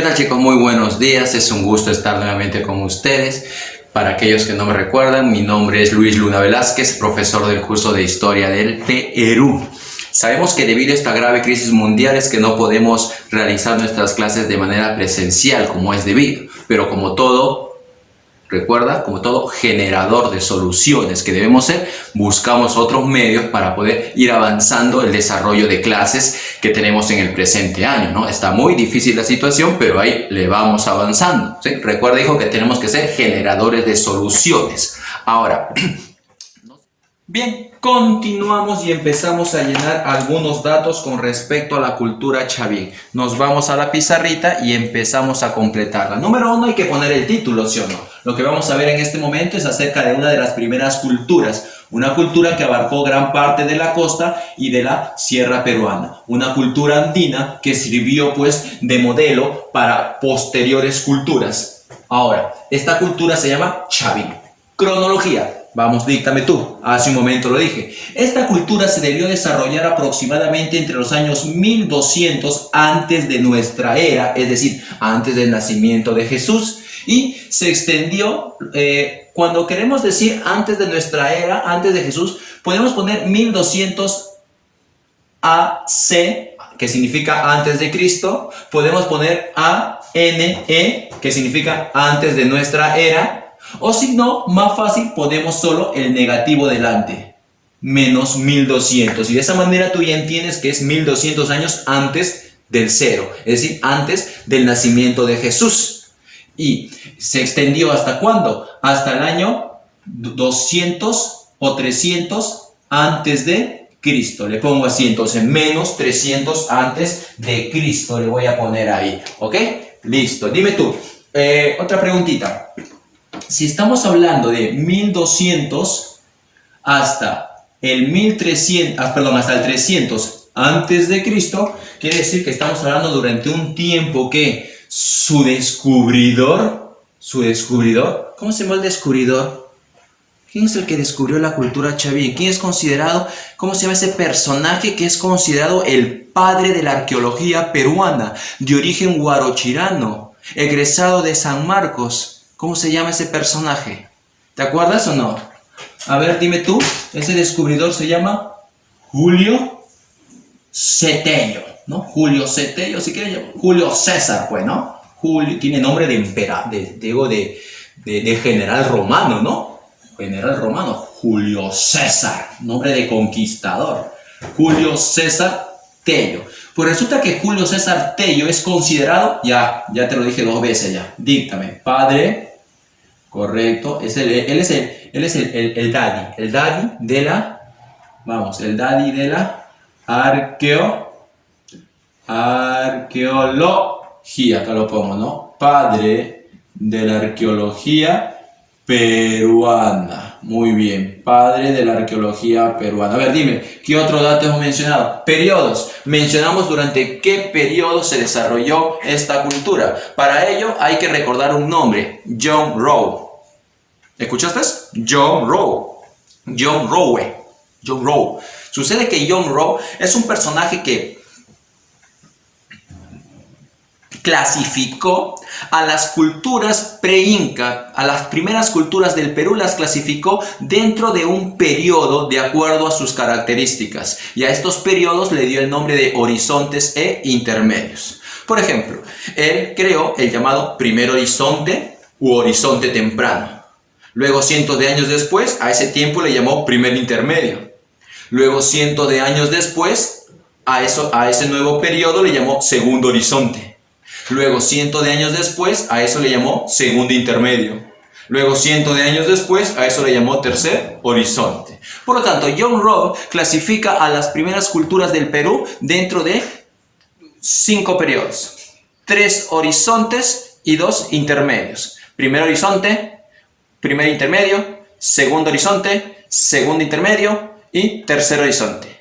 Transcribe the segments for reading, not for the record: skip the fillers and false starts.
¿Qué tal, chicos? Muy buenos días, es un gusto estar nuevamente con ustedes. Para aquellos que no me recuerdan, mi nombre es Luis Luna Velázquez, profesor del curso de Historia del Perú. Sabemos que debido a esta grave crisis mundial es que no podemos realizar nuestras clases de manera presencial como es debido, pero como todo, recuerda, como todo generador de soluciones que debemos ser, buscamos otros medios para poder ir avanzando el desarrollo de clases que tenemos en el presente año, ¿no? Está muy difícil la situación, pero ahí le vamos avanzando, ¿sí? Recuerda, hijo, que tenemos que ser generadores de soluciones. Ahora, bien, continuamos y empezamos a llenar algunos datos con respecto a la cultura chavín. Nos vamos a la pizarrita y empezamos a completarla. Número 1, hay que poner el título, ¿sí o no? Lo que vamos a ver en este momento es acerca de una de las primeras culturas. Una cultura que abarcó gran parte de la costa y de la sierra peruana. Una cultura andina que sirvió pues de modelo para posteriores culturas. Ahora, esta cultura se llama chavín. Cronología. Vamos, díctame tú. Hace un momento lo dije. Esta cultura se debió desarrollar aproximadamente entre los años 1200 antes de nuestra era, es decir, antes del nacimiento de Jesús, y se extendió, cuando queremos decir antes de nuestra era, antes de Jesús, podemos poner 1200 AC, que significa antes de Cristo, podemos poner ANE, que significa antes de nuestra era, o si no, más fácil, ponemos solo el negativo delante, menos 1200. Y de esa manera tú ya entiendes que es 1200 años antes del cero, es decir, antes del nacimiento de Jesús. Y se extendió ¿hasta cuándo? Hasta el año 200 o 300 antes de Cristo. Le pongo así, entonces, menos 300 antes de Cristo. Le voy a poner ahí, ¿ok? Listo. Dime tú, otra preguntita. Si estamos hablando de 1200 hasta el 1300, hasta el 300 antes de Cristo, quiere decir que estamos hablando durante un tiempo que su descubridor, ¿cómo se llama el descubridor? ¿Quién es el que descubrió la cultura chavín? ¿Quién es considerado, cómo se llama ese personaje que es considerado el padre de la arqueología peruana, de origen guarochirano, egresado de San Marcos? ¿Cómo se llama ese personaje? ¿Te acuerdas o no? A ver, dime tú. Ese descubridor se llama Julio Cetelo, ¿no? Julio Cetelo, si quieren, Julio César, pues, ¿no? Julio tiene nombre de emperador, de general romano, ¿no? General romano, Julio César, nombre de conquistador. Julio César Tello. Pues resulta que Julio César Tello es considerado, ya te lo dije 2 veces ya, díctame, padre, correcto, él es el daddy de la, vamos, el daddy de la arqueología, acá lo pongo, ¿no? Padre de la arqueología peruana. Muy bien, padre de la arqueología peruana. A ver, dime, ¿qué otro dato hemos mencionado? Periodos. Mencionamos durante qué periodo se desarrolló esta cultura. Para ello hay que recordar un nombre, John Rowe. ¿Escuchaste? John Rowe. Sucede que John Rowe es un personaje que clasificó a las culturas pre-inca, a las primeras culturas del Perú, las clasificó dentro de un periodo de acuerdo a sus características, y a estos periodos le dio el nombre de horizontes e intermedios. Por ejemplo, él creó el llamado primer horizonte u horizonte temprano. Luego, cientos de años después, a ese tiempo le llamó primer intermedio. Luego, cientos de años después, a ese nuevo periodo le llamó segundo horizonte. Luego, cientos de años después, a eso le llamó segundo intermedio. Luego, cientos de años después, a eso le llamó tercer horizonte. Por lo tanto, John Rowe clasifica a las primeras culturas del Perú dentro de 5 periodos. 3 horizontes y 2 intermedios. Primer horizonte, primer intermedio, segundo horizonte, segundo intermedio y tercer horizonte.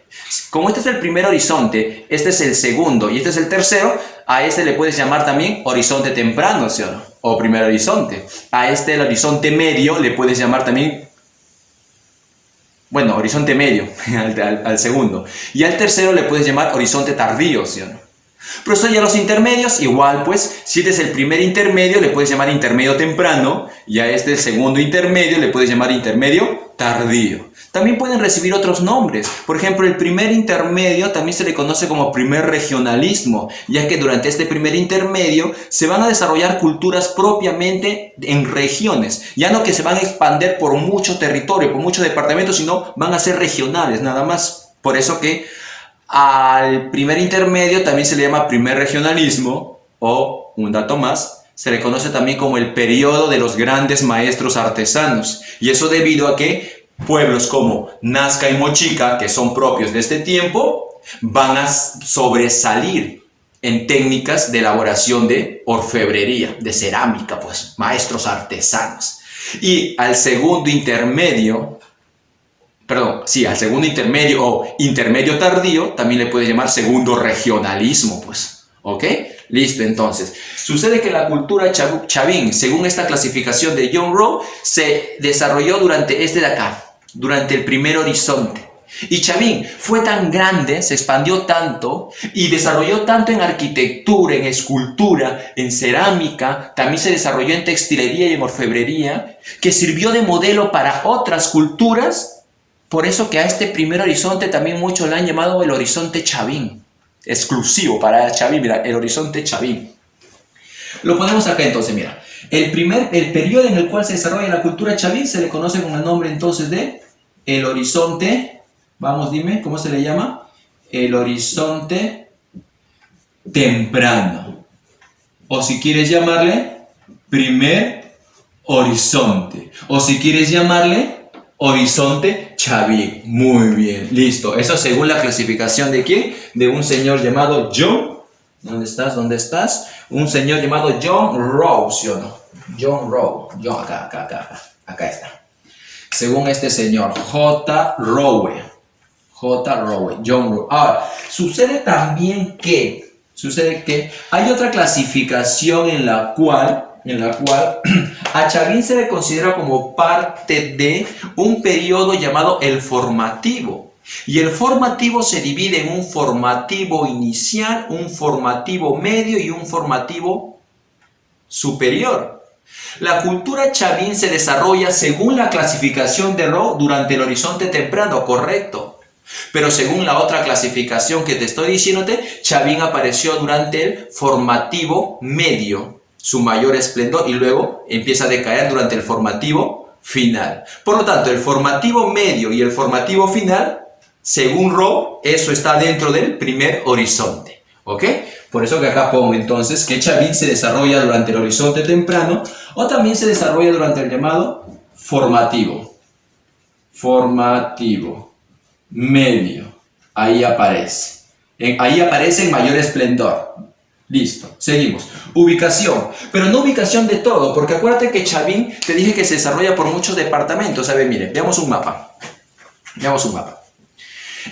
Como este es el primer horizonte, este es el segundo y este es el tercero, a este le puedes llamar también horizonte temprano, ¿sí o no? O primer horizonte. A este, el horizonte medio, le puedes llamar también, bueno, horizonte medio al segundo. Y al tercero le puedes llamar horizonte tardío, ¿sí o no? Profesor, ya los intermedios, igual pues, si este es el primer intermedio, le puedes llamar intermedio temprano, y a este el segundo intermedio le puedes llamar intermedio tardío. También pueden recibir otros nombres. Por ejemplo, el primer intermedio también se le conoce como primer regionalismo, ya que durante este primer intermedio se van a desarrollar culturas propiamente en regiones, ya no que se van a expandir por mucho territorio, por muchos departamentos, sino van a ser regionales nada más. Por eso que al primer intermedio también se le llama primer regionalismo, o, un dato más, se le conoce también como el periodo de los grandes maestros artesanos. Y eso debido a que pueblos como Nazca y Mochica, que son propios de este tiempo, van a sobresalir en técnicas de elaboración de orfebrería, de cerámica, pues, maestros artesanos. Y al segundo intermedio, al segundo intermedio o intermedio tardío, también le puedes llamar segundo regionalismo, pues, ¿ok? Listo, entonces. Sucede que la cultura chavín, según esta clasificación de John Rowe, se desarrolló durante este de acá, durante el primer horizonte. Y Chavín fue tan grande, se expandió tanto y desarrolló tanto en arquitectura, en escultura, en cerámica, también se desarrolló en textilería y en orfebrería, que sirvió de modelo para otras culturas. Por eso que a este primer horizonte también muchos le han llamado el horizonte Chavín. Exclusivo para Chavín, mira, el horizonte Chavín. Lo ponemos acá entonces, mira. El periodo en el cual se desarrolla la cultura Chavín se le conoce con el nombre entonces de el horizonte, vamos, dime, ¿cómo se le llama? El horizonte temprano. O si quieres llamarle, primer horizonte. O si quieres llamarle, horizonte Chavín. Muy bien, listo. Eso según la clasificación de ¿quién? De un señor llamado John. ¿Dónde estás? ¿Dónde estás? Un señor llamado John Rowe, ¿sí o no? John Rowe. Acá está. Según este señor, J. Rowe. John Rowe. Ahora, sucede que hay otra clasificación en la cual a Chavín se le considera como parte de un periodo llamado el formativo. Y el formativo se divide en un formativo inicial, un formativo medio y un formativo superior. La cultura Chavín se desarrolla según la clasificación de Rowe durante el horizonte temprano, correcto. Pero según la otra clasificación que te estoy diciéndote, Chavín apareció durante el formativo medio, su mayor esplendor, y luego empieza a decaer durante el formativo final. Por lo tanto, el formativo medio y el formativo final, según Rowe, eso está dentro del primer horizonte. ¿Ok? Por eso que acá pongo entonces que Chavín se desarrolla durante el horizonte temprano o también se desarrolla durante el llamado formativo. Formativo. Medio. Ahí aparece. Ahí aparece en mayor esplendor. Listo, seguimos. Ubicación, pero no ubicación de todo, porque acuérdate que Chavín, te dije que se desarrolla por muchos departamentos. A ver, miren, veamos un mapa.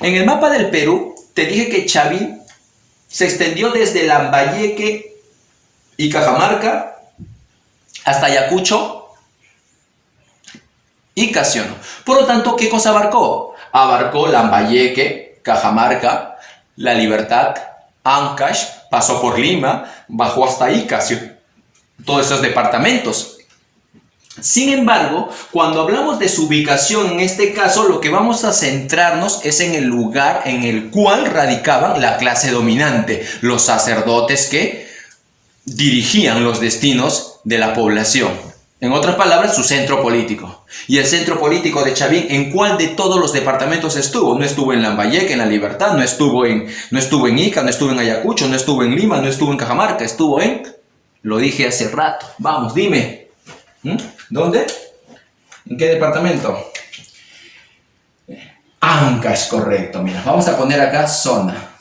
En el mapa del Perú, te dije que Chavín se extendió desde Lambayeque y Cajamarca hasta Ayacucho y Casiono. Por lo tanto, ¿qué cosa abarcó? Abarcó Lambayeque, Cajamarca, La Libertad, Ancash, pasó por Lima, bajó hasta Icacio, todos esos departamentos. Sin embargo, cuando hablamos de su ubicación, en este caso, lo que vamos a centrarnos es en el lugar en el cual radicaban la clase dominante, los sacerdotes que dirigían los destinos de la población. En otras palabras, su centro político. Y el centro político de Chavín, ¿en cuál de todos los departamentos estuvo? No estuvo en Lambayeque, en La Libertad, no estuvo en Ica, no estuvo en Ayacucho, no estuvo en Lima, no estuvo en Cajamarca, estuvo en... Lo dije hace rato. Vamos, dime. ¿Dónde? ¿En qué departamento? Ancash, correcto. Mira, vamos a poner acá zona.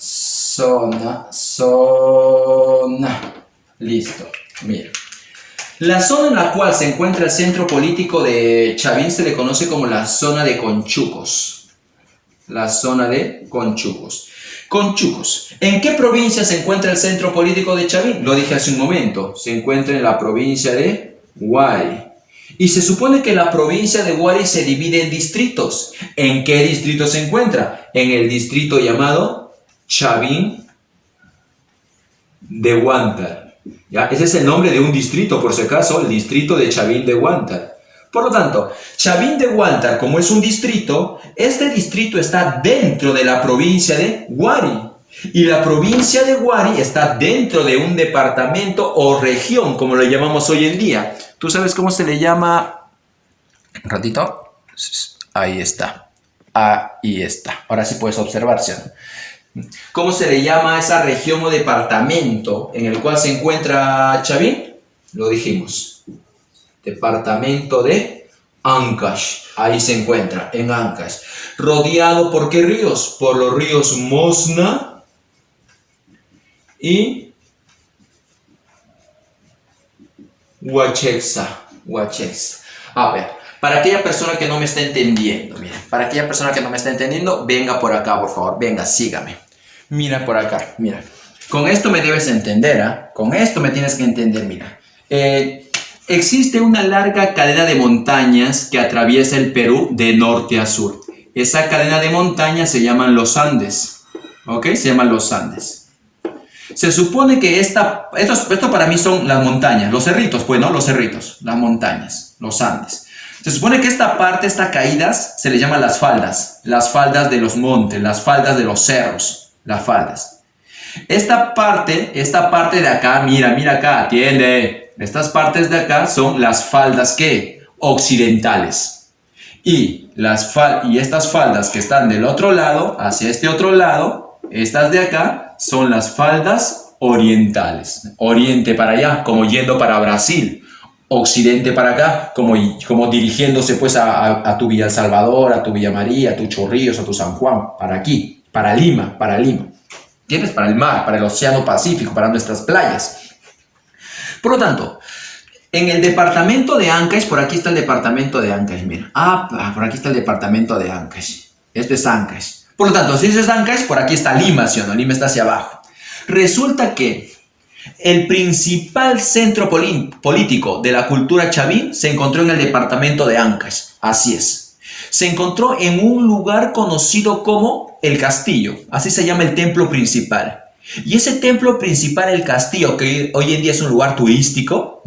Listo. Mira. La zona en la cual se encuentra el centro político de Chavín se le conoce como la zona de Conchucos. La zona de Conchucos. Conchucos. ¿En qué provincia se encuentra el centro político de Chavín? Lo dije hace un momento. Se encuentra en la provincia de Huari. Y se supone que la provincia de Huari se divide en distritos. ¿En qué distrito se encuentra? En el distrito llamado Chavín de Huántar. ¿Ya? Ese es el nombre de un distrito, por si acaso, el distrito de Chavín de Huántar. Por lo tanto, Chavín de Huántar, como es un distrito, este distrito está dentro de la provincia de Huari. Y la provincia de Huari está dentro de un departamento o región, como lo llamamos hoy en día. ¿Tú sabes cómo se le llama? Un ratito. Ahí está. Ahí está. Ahora sí puedes observar, ¿sí? ¿Cómo se le llama a esa región o departamento en el cual se encuentra Chavín? Lo dijimos. Departamento de Ancash. Ahí se encuentra, en Ancash. ¿Rodeado por qué ríos? Por los ríos Mosna y Huachexa. A ver, para aquella persona que no me está entendiendo, mira, para aquella persona que no me está entendiendo, venga por acá, por favor, venga, sígame. Mira por acá, mira. Con esto me debes entender, ¿ah? Con esto me tienes que entender, mira. Existe una larga cadena de montañas que atraviesa el Perú de norte a sur. Esa cadena de montañas se llaman los Andes, ¿ok? Se llaman los Andes. Se supone que esto para mí son las montañas, los cerritos, pues, ¿no? Los cerritos, las montañas, los Andes. Se supone que esta parte, estas caídas, se le llaman las faldas de los montes, las faldas de los cerros, las faldas. Esta parte de acá, mira acá, atiende. Estas partes de acá son las faldas, ¿qué? Occidentales. Y estas faldas que están del otro lado, hacia este otro lado, estas de acá son las faldas orientales. Oriente para allá, como yendo para Brasil. Occidente para acá, como dirigiéndose pues a tu Villa El Salvador, a tu Villa María, a tu Chorrillos, a tu San Juan, para aquí, para Lima. ¿Entiendes? Para el mar, para el Océano Pacífico, para nuestras playas. Por lo tanto, en el departamento de Ancash, por aquí está el departamento de Ancash, mira. Por aquí está el departamento de Ancash. Este es Ancash. Por lo tanto, si eso es Ancash, por aquí está Lima, ¿sí o no? Lima está hacia abajo. Resulta que el principal centro político de la cultura chavín se encontró en el departamento de Ancash. Así es. Se encontró en un lugar conocido como el Castillo. Así se llama el templo principal. Y ese templo principal, el castillo, que hoy en día es un lugar turístico,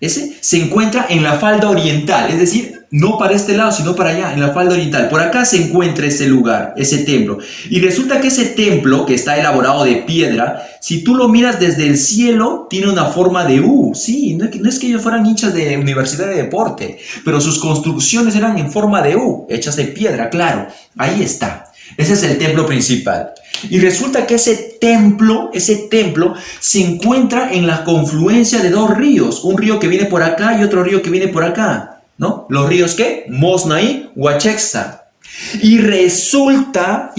ese se encuentra en la falda oriental, es decir, no para este lado, sino para allá, en la falda oriental. Por acá se encuentra ese lugar, ese templo. Y resulta que ese templo, que está elaborado de piedra, si tú lo miras desde el cielo, tiene una forma de U. Sí, no es que ellos fueran hinchas de universidad de deporte, pero sus construcciones eran en forma de U, hechas de piedra, claro. Ahí está. Ese es el templo principal. Y resulta que ese templo se encuentra en la confluencia de dos ríos. Un río que viene por acá y otro río que viene por acá, ¿no? ¿Los ríos qué? Mosna y Huachexa. Y resulta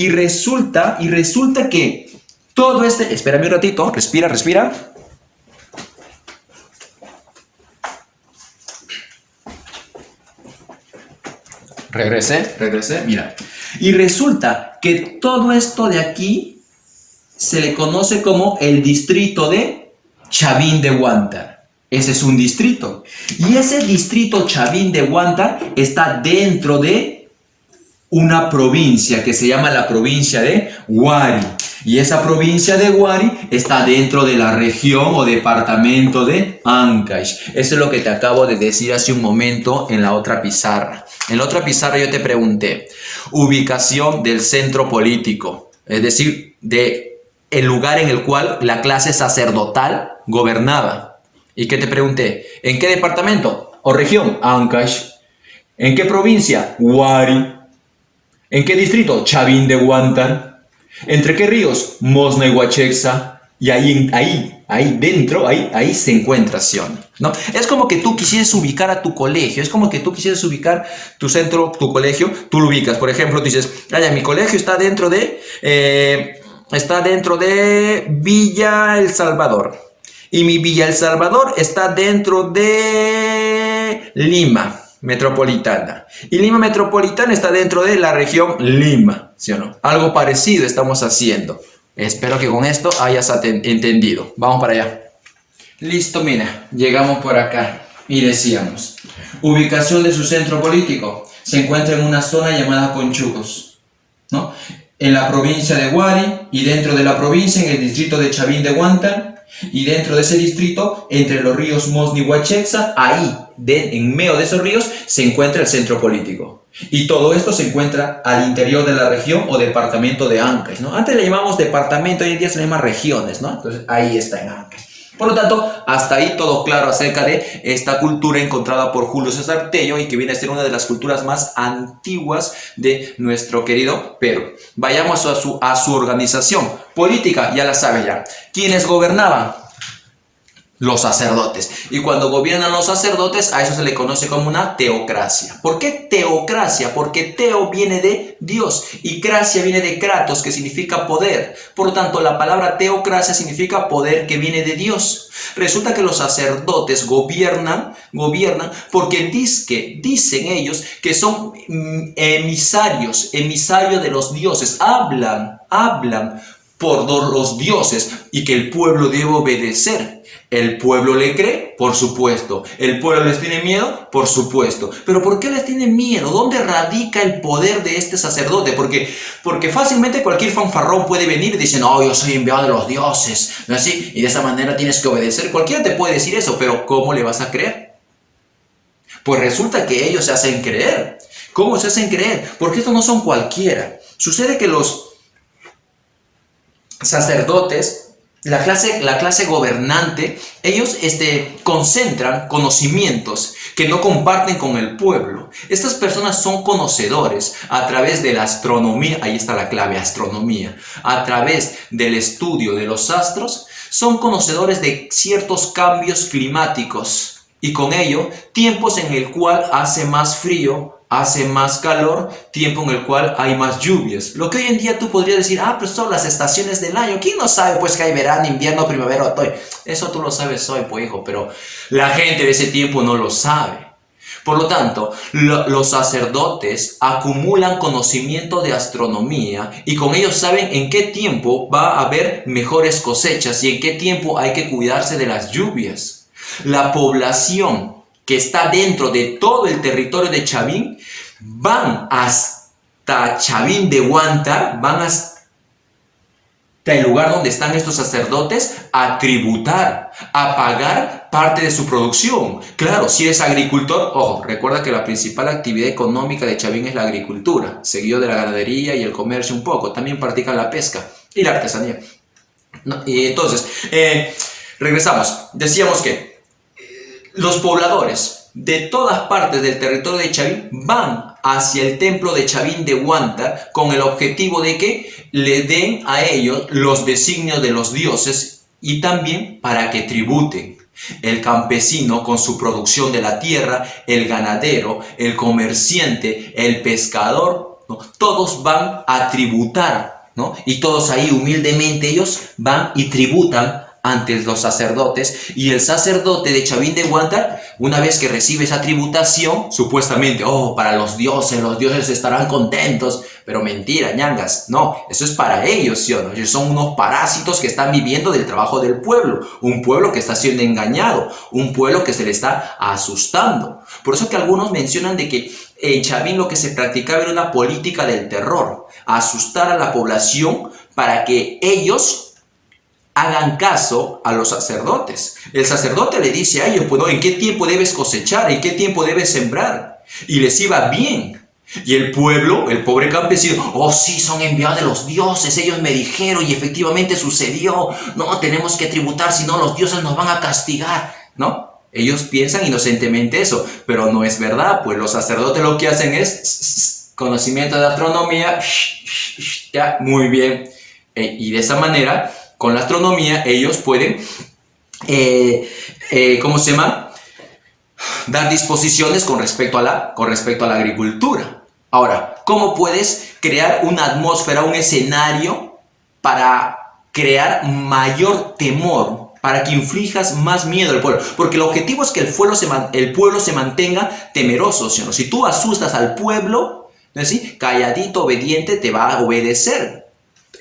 que todo este... Espérame un ratito, respira. Regresé, mira. Y resulta que todo esto de aquí se le conoce como el distrito de Chavín de Huántar. Ese es un distrito. Y ese distrito Chavín de Huántar está dentro de una provincia que se llama la provincia de Huari. Y esa provincia de Huari está dentro de la región o departamento de Ancash. Eso es lo que te acabo de decir hace un momento en la otra pizarra. En la otra pizarra yo te pregunté ubicación del centro político, es decir, de el lugar en el cual la clase sacerdotal gobernaba. ¿Y qué te pregunté? ¿En qué departamento o región? Ancash. ¿En qué provincia? Huari. ¿En qué distrito? Chavín de Huántar. ¿Entre qué ríos? Mosna y Huachexa. Y ahí dentro se encuentra Sion, ¿no? Es como que tú quisieras ubicar a tu colegio, es como que tú quisieras ubicar tu centro, tu colegio, tú lo ubicas. Por ejemplo, tú dices, mi colegio está dentro de Villa El Salvador. Y mi Villa El Salvador está dentro de Lima Metropolitana. Y Lima Metropolitana está dentro de la región Lima, ¿sí o no? Algo parecido estamos haciendo. Espero que con esto hayas entendido. Vamos para allá. Listo, mira, llegamos por acá y decíamos, ubicación de su centro político. Se encuentra en una zona llamada Conchugos, ¿no? en la provincia de Huari, y dentro de la provincia en el distrito de Chavín de Huántar, y dentro de ese distrito, entre los ríos Mosni y Huachexa, ahí, en medio de esos ríos, se encuentra el centro político. Y todo esto se encuentra al interior de la región o departamento de Ancash, ¿no? Antes le llamamos departamento, hoy en día se le llama regiones, ¿no? Entonces ahí está en Ancash. Por lo tanto, hasta ahí todo claro acerca de esta cultura encontrada por Julio César Tello y que viene a ser una de las culturas más antiguas de nuestro querido Perú. Vayamos a su organización política, ya la sabe ya. ¿Quiénes gobernaban? Los sacerdotes. Y cuando gobiernan los sacerdotes, a eso se le conoce como una teocracia. ¿Por qué teocracia? Porque teo viene de Dios y cracia viene de kratos, que significa poder. Por lo tanto, la palabra teocracia significa poder que viene de Dios. Resulta que los sacerdotes gobiernan porque dicen ellos que son emisarios de los dioses. Hablan por los dioses y que el pueblo debe obedecer. ¿El pueblo le cree? Por supuesto. ¿El pueblo les tiene miedo? Por supuesto. ¿Pero por qué les tiene miedo? ¿Dónde radica el poder de este sacerdote? Porque fácilmente cualquier fanfarrón puede venir y decir, no, yo soy enviado de los dioses, ¿no es así? Y de esa manera tienes que obedecer. Cualquiera te puede decir eso, pero ¿cómo le vas a creer? Pues resulta que ellos se hacen creer. ¿Cómo se hacen creer? Porque estos no son cualquiera. Sucede que los sacerdotes, la clase gobernante, ellos concentran conocimientos que no comparten con el pueblo. Estas personas son conocedores a través de la astronomía, ahí está la clave, astronomía, a través del estudio de los astros, son conocedores de ciertos cambios climáticos y con ello tiempos en el cual hace más frío, hace más calor, tiempo en el cual hay más lluvias. Lo que hoy en día tú podrías decir, pues son las estaciones del año. ¿Quién no sabe pues que hay verano, invierno, primavera, otoño? Eso tú lo sabes hoy, pues hijo, pero la gente de ese tiempo no lo sabe. Por lo tanto, los sacerdotes acumulan conocimiento de astronomía y con ellos saben en qué tiempo va a haber mejores cosechas y en qué tiempo hay que cuidarse de las lluvias. La población que está dentro de todo el territorio de Chavín, van hasta Chavín de Huántar, van hasta el lugar donde están estos sacerdotes a tributar, a pagar parte de su producción. Claro, si eres agricultor, ojo, recuerda que la principal actividad económica de Chavín es la agricultura, seguido de la ganadería y el comercio un poco, también practican la pesca y la artesanía. Y entonces, regresamos, decíamos que los pobladores de todas partes del territorio de Chavín van hacia el templo de Chavín de Huántar con el objetivo de que le den a ellos los designios de los dioses y también para que tributen. El campesino con su producción de la tierra, el ganadero, el comerciante, el pescador, ¿no? Todos van a tributar, ¿no? Y todos ahí humildemente ellos van y tributan ante los sacerdotes, y el sacerdote de Chavín de Huántar, una vez que recibe esa tributación, supuestamente, para los dioses estarán contentos, pero mentira, ñangas, no, eso es para ellos, ¿sí o no? Ellos son unos parásitos que están viviendo del trabajo del pueblo, un pueblo que está siendo engañado, un pueblo que se le está asustando. Por eso que algunos mencionan de que en Chavín lo que se practicaba era una política del terror, asustar a la población para que ellos hagan caso a los sacerdotes. El sacerdote le dice a ellos, pues, ¿en qué tiempo debes cosechar? ¿En qué tiempo debes sembrar? Y les iba bien. Y el pueblo, el pobre campesino, sí, son enviados de los dioses, ellos me dijeron y efectivamente sucedió. No, tenemos que tributar, si no los dioses nos van a castigar, ¿no? Ellos piensan inocentemente eso, pero no es verdad, pues los sacerdotes lo que hacen es conocimiento de astronomía, ya, muy bien. Y de esa manera, con la astronomía, ellos pueden, dar disposiciones con respecto a la agricultura. Ahora, ¿cómo puedes crear una atmósfera, un escenario para crear mayor temor, para que inflijas más miedo al pueblo? Porque el objetivo es que el pueblo se mantenga temeroso, ¿sí o no? Si tú asustas al pueblo, ¿sí?, calladito, obediente, te va a obedecer.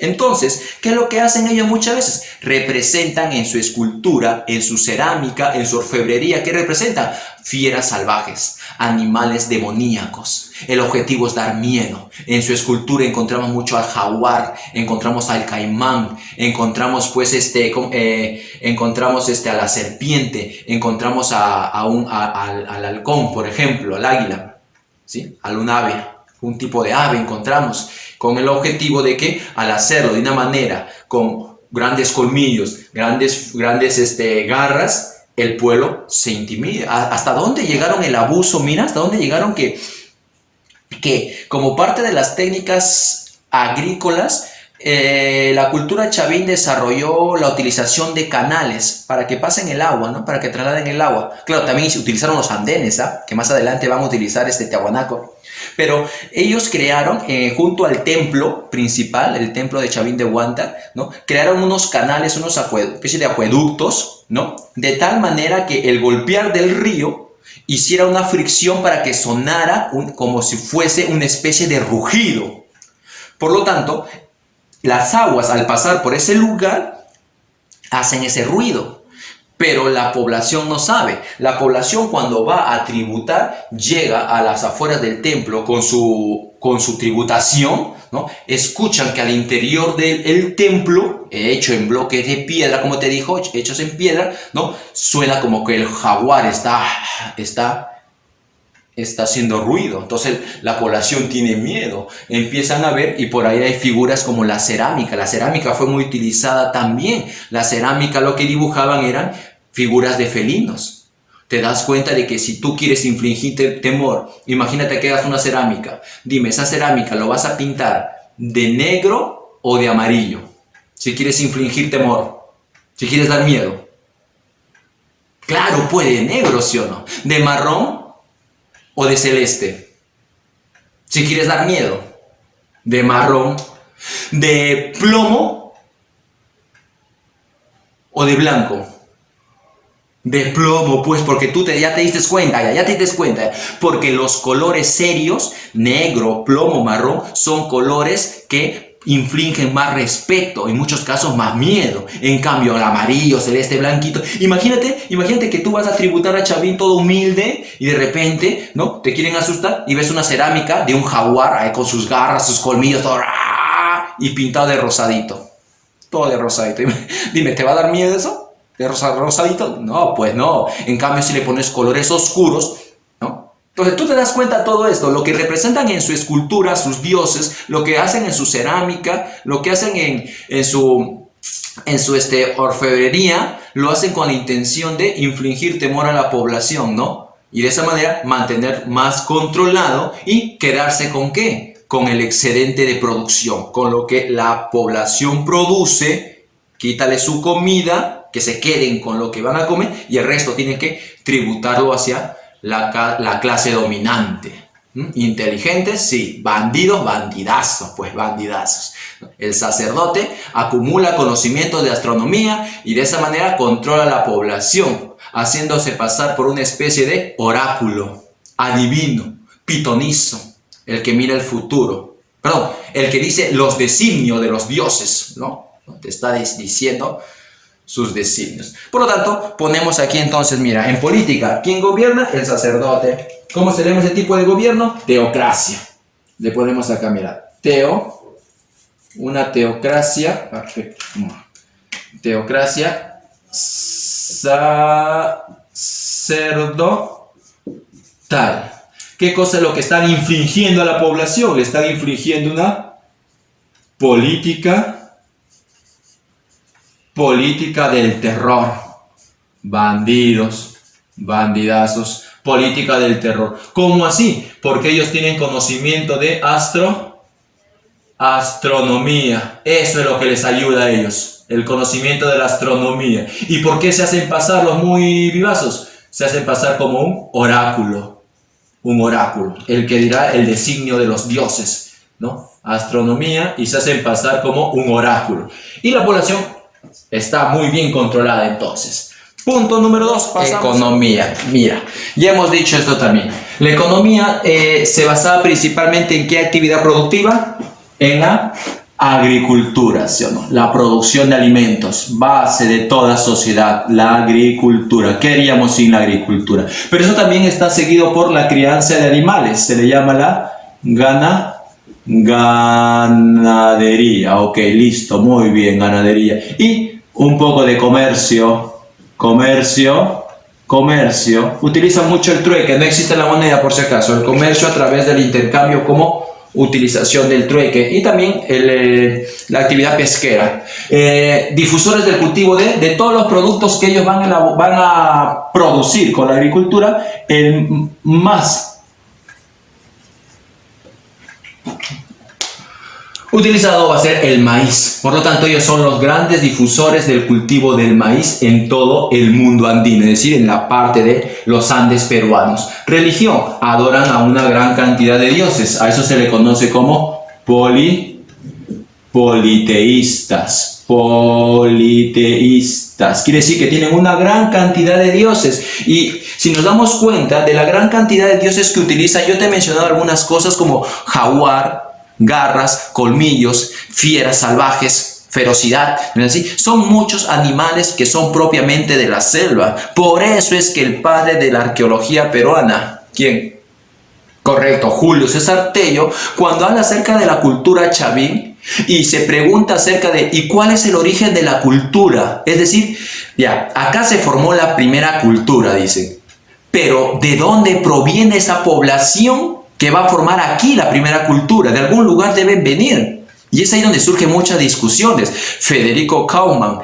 Entonces, ¿qué es lo que hacen ellos muchas veces? Representan en su escultura, en su cerámica, en su orfebrería, ¿qué representan? Fieras salvajes, animales demoníacos. El objetivo es dar miedo. En su escultura encontramos mucho al jaguar, encontramos al caimán, encontramos pues a la serpiente, encontramos al halcón, por ejemplo, al águila, ¿sí? A un ave, un tipo de ave encontramos, con el objetivo de que al hacerlo de una manera con grandes colmillos, grandes garras, el pueblo se intimida. ¿Hasta dónde llegaron el abuso? Mira, hasta dónde llegaron que como parte de las técnicas agrícolas, la cultura chavín desarrolló la utilización de canales para que pasen el agua, ¿no? Para que trasladen el agua. Claro, también se utilizaron los andenes, ¿ah? Que más adelante van a utilizar Tiahuanaco. Pero ellos crearon, junto al templo principal, el templo de Chavín de Huántar, ¿no? Crearon unos canales, especie de acueductos, ¿no? De tal manera que el golpear del río hiciera una fricción para que sonara como si fuese una especie de rugido. Por lo tanto, las aguas al pasar por ese lugar hacen ese ruido. Pero la población no sabe. La población, cuando va a tributar, llega a las afueras del templo con su tributación, ¿no? Escuchan que al interior del templo, hecho en bloques de piedra, como te dijo, hechos en piedra, ¿no? Suena como que el jaguar está haciendo ruido. Entonces la población tiene miedo, empiezan a ver, y por ahí hay figuras como la cerámica. La cerámica fue muy utilizada también. La cerámica, lo que dibujaban eran figuras de felinos. Te das cuenta de que si tú quieres infligir temor, imagínate que hagas una cerámica. Dime, ¿esa cerámica lo vas a pintar de negro o de amarillo? Si quieres infligir temor, si quieres dar miedo. Claro, puede de negro, ¿sí o no? ¿De marrón o de celeste? Si quieres dar miedo. ¿De marrón? ¿De plomo o de blanco? De plomo, pues, porque ya te diste cuenta, porque los colores serios, negro, plomo, marrón, son colores que infligen más respeto, en muchos casos más miedo. En cambio, el amarillo, celeste, blanquito, imagínate que tú vas a tributar a Chavín todo humilde y de repente, ¿no? Te quieren asustar y ves una cerámica de un jaguar ahí con sus garras, sus colmillos, todo, y pintado de rosadito. Todo de rosadito. Dime, ¿te va a dar miedo eso? ¿De rosadito? No, pues no. En cambio, si le pones colores oscuros, ¿no? Entonces tú te das cuenta de todo esto, lo que representan en su escultura, sus dioses, lo que hacen en su cerámica, lo que hacen en su orfebrería, lo hacen con la intención de infligir temor a la población, ¿no? Y de esa manera mantener más controlado y quedarse ¿con qué? Con el excedente de producción, con lo que la población produce, quítale su comida, que se queden con lo que van a comer y el resto tienen que tributarlo hacia la clase dominante. Inteligentes, sí. Bandidos, bandidazos, pues bandidazos. El sacerdote acumula conocimientos de astronomía y de esa manera controla la población, haciéndose pasar por una especie de oráculo, adivino, pitonizo, el que mira el futuro. Perdón, el que dice los designios de los dioses, ¿no? Te está diciendo sus designios. Por lo tanto, ponemos aquí entonces, mira, en política, ¿quién gobierna? El sacerdote. ¿Cómo se llama ese tipo de gobierno? Teocracia. Le ponemos acá, mira, una teocracia, teocracia sacerdotal. ¿Qué cosa es lo que están infligiendo a la población? Le están infligiendo una política del terror. Bandidos, bandidazos, política del terror. ¿Cómo así? Porque ellos tienen conocimiento de astronomía. Eso es lo que les ayuda a ellos, el conocimiento de la astronomía. ¿Y por qué se hacen pasar los muy vivazos? Se hacen pasar como un oráculo, el que dirá el designio de los dioses, ¿no? Astronomía, y se hacen pasar como un oráculo. Y la población está muy bien controlada entonces. Punto número 2, economía. Mira, ya hemos dicho esto también. La economía se basaba principalmente en ¿qué actividad productiva? En la agricultura, ¿sí o no? La producción de alimentos, base de toda sociedad, la agricultura. ¿Qué haríamos sin la agricultura? Pero eso también está seguido por la crianza de animales, se le llama la ganadería. Ok, listo, muy bien, ganadería. Y un poco de comercio. Utilizan mucho el trueque, no existe la moneda por si acaso. El comercio a través del intercambio como utilización del trueque y también la actividad pesquera. Difusores del cultivo de todos los productos que ellos van a producir con la agricultura, el más utilizado va a ser el maíz. Por lo tanto, ellos son los grandes difusores del cultivo del maíz en todo el mundo andino, es decir, en la parte de los Andes peruanos. Religión, adoran a una gran cantidad de dioses. A eso se le conoce como politeístas. Quiere decir que tienen una gran cantidad de dioses. Y si nos damos cuenta de la gran cantidad de dioses que utilizan, yo te he mencionado algunas cosas como jaguar, garras, colmillos, fieras salvajes, ferocidad, ¿no es así? Son muchos animales que son propiamente de la selva. Por eso es que el padre de la arqueología peruana, ¿quién? Correcto, Julio César Tello, cuando habla acerca de la cultura chavín y se pregunta acerca de ¿y cuál es el origen de la cultura? Es decir, ya, acá se formó la primera cultura, dice, pero ¿de dónde proviene esa población que va a formar aquí la primera cultura? De algún lugar deben venir. Y es ahí donde surgen muchas discusiones. Federico Kaumann,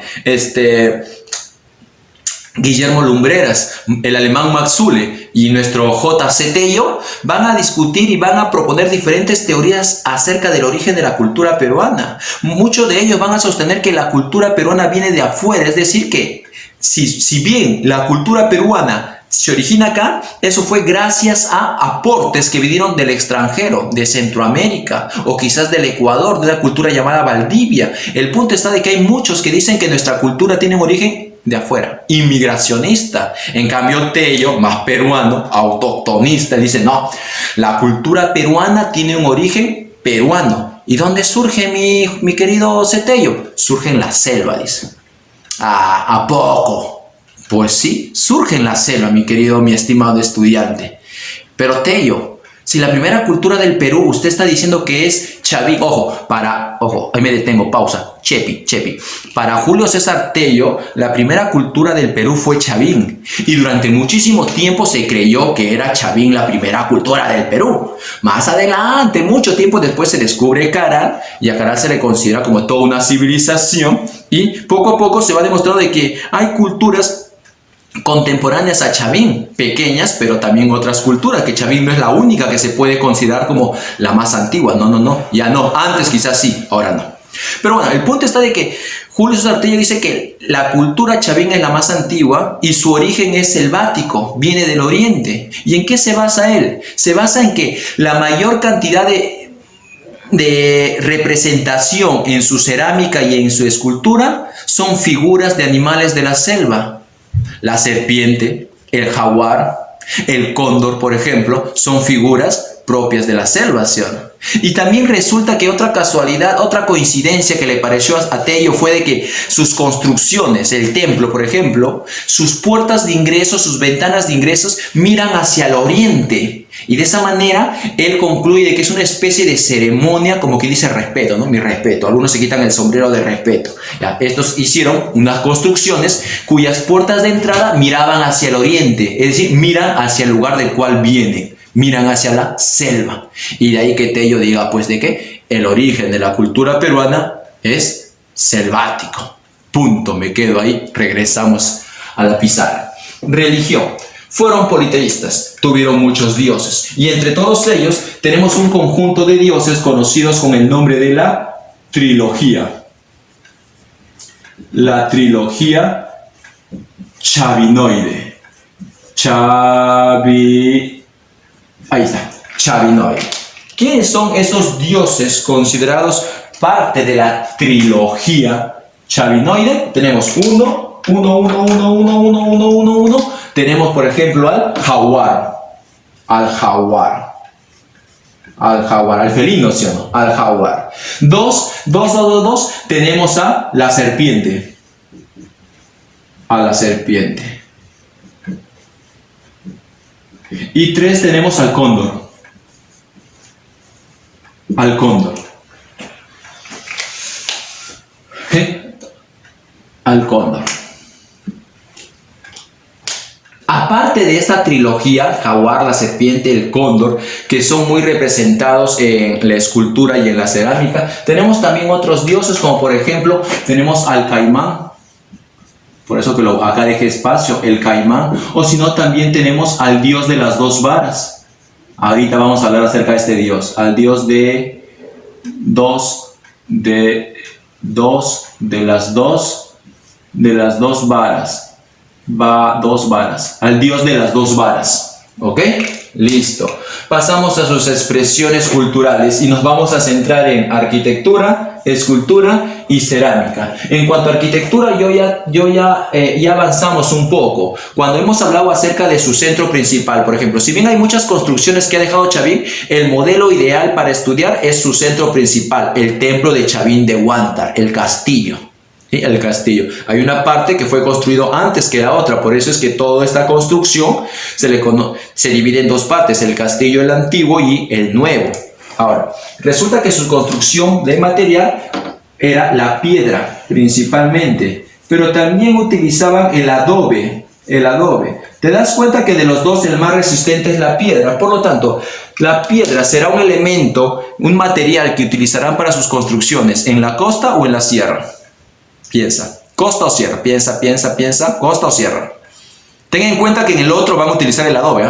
Guillermo Lumbreras, el alemán Max Zule y nuestro J.C. Tello van a discutir y van a proponer diferentes teorías acerca del origen de la cultura peruana. Muchos de ellos van a sostener que la cultura peruana viene de afuera, es decir que si bien la cultura peruana se origina acá, eso fue gracias a aportes que vinieron del extranjero, de Centroamérica o quizás del Ecuador, de una cultura llamada Valdivia. El punto está de que hay muchos que dicen que nuestra cultura tiene un origen de afuera, inmigracionista. En cambio Tello, más peruano, autoctonista, dice no, la cultura peruana tiene un origen peruano. ¿Y dónde surge mi querido Cetello? Surge en la selva, dice. ¿A poco? Pues sí, surge en la selva, mi estimado estudiante. Pero Tello, si la primera cultura del Perú, usted está diciendo que es chavín, ojo, ahí me detengo, pausa, chepi. Para Julio César Tello, la primera cultura del Perú fue chavín. Y durante muchísimo tiempo se creyó que era chavín la primera cultura del Perú. Más adelante, mucho tiempo después, se descubre Caral, y a Caral se le considera como toda una civilización. Y poco a poco se va demostrando de que hay culturas contemporáneas a Chavín, pequeñas, pero también otras culturas, que Chavín no es la única que se puede considerar como la más antigua, no, ya no, antes quizás sí, ahora no. Pero bueno, el punto está de que Julio César Tello dice que la cultura chavín es la más antigua y su origen es selvático, viene del oriente. ¿Y en qué se basa él? Se basa en que la mayor cantidad de representación en su cerámica y en su escultura son figuras de animales de la selva. La serpiente, el jaguar, el cóndor, por ejemplo, son figuras propias de la selva, ¿sí o no? Y también resulta que otra casualidad, otra coincidencia que le pareció a Tello fue de que sus construcciones, el templo, por ejemplo, sus puertas de ingreso, sus ventanas de ingresos miran hacia el oriente. Y de esa manera, él concluye de que es una especie de ceremonia, como que dice respeto, ¿no? Mi respeto. Algunos se quitan el sombrero de respeto. ¿Ya? Estos hicieron unas construcciones cuyas puertas de entrada miraban hacia el oriente, es decir, miran hacia el lugar del cual vienen. Miran hacia la selva. Y de ahí que Tello diga, pues, de que el origen de la cultura peruana es selvático. Punto, me quedo ahí. Regresamos a la pizarra. Religión. Fueron politeístas, tuvieron muchos dioses. Y entre todos ellos tenemos un conjunto de dioses conocidos con el nombre de la trilogía. La trilogía chavinoide. Ahí está, chavinoide. ¿Quiénes son esos dioses considerados parte de la trilogía chavinoide? Tenemos uno. Tenemos, por ejemplo, al jaguar. Al jaguar, al felino, ¿sí o no? Al jaguar. 2, tenemos a la serpiente. A la serpiente. Y 3 tenemos al cóndor. Al cóndor. Al cóndor. Aparte de esta trilogía, el jaguar, la serpiente, el cóndor, que son muy representados en la escultura y en la cerámica, tenemos también otros dioses, como por ejemplo, tenemos al caimán, por eso que acá dejé espacio, el caimán, o si no, también tenemos al dios de las dos varas. Ahorita vamos a hablar acerca de este dios, al dios de las dos varas. Dos varas, al dios de las dos varas. ¿Ok? Listo. Pasamos a sus expresiones culturales y nos vamos a centrar en arquitectura, escultura y cerámica. En cuanto a arquitectura, ya avanzamos un poco. Cuando hemos hablado acerca de su centro principal, por ejemplo, si bien hay muchas construcciones que ha dejado Chavín, el modelo ideal para estudiar es su centro principal, el templo de Chavín de Huántar, el castillo. ¿Sí? El castillo. Hay una parte que fue construido antes que la otra, por eso es que toda esta construcción se divide en dos partes, el castillo el antiguo y el nuevo. Ahora, resulta que su construcción de material era la piedra principalmente, pero también utilizaban el adobe. Te das cuenta que de los dos el más resistente es la piedra, por lo tanto, la piedra será un elemento, un material que utilizarán para sus construcciones en la costa o en la sierra. Piensa, costa o sierra, piensa, costa o sierra. Ten en cuenta que en el otro van a utilizar el adobe.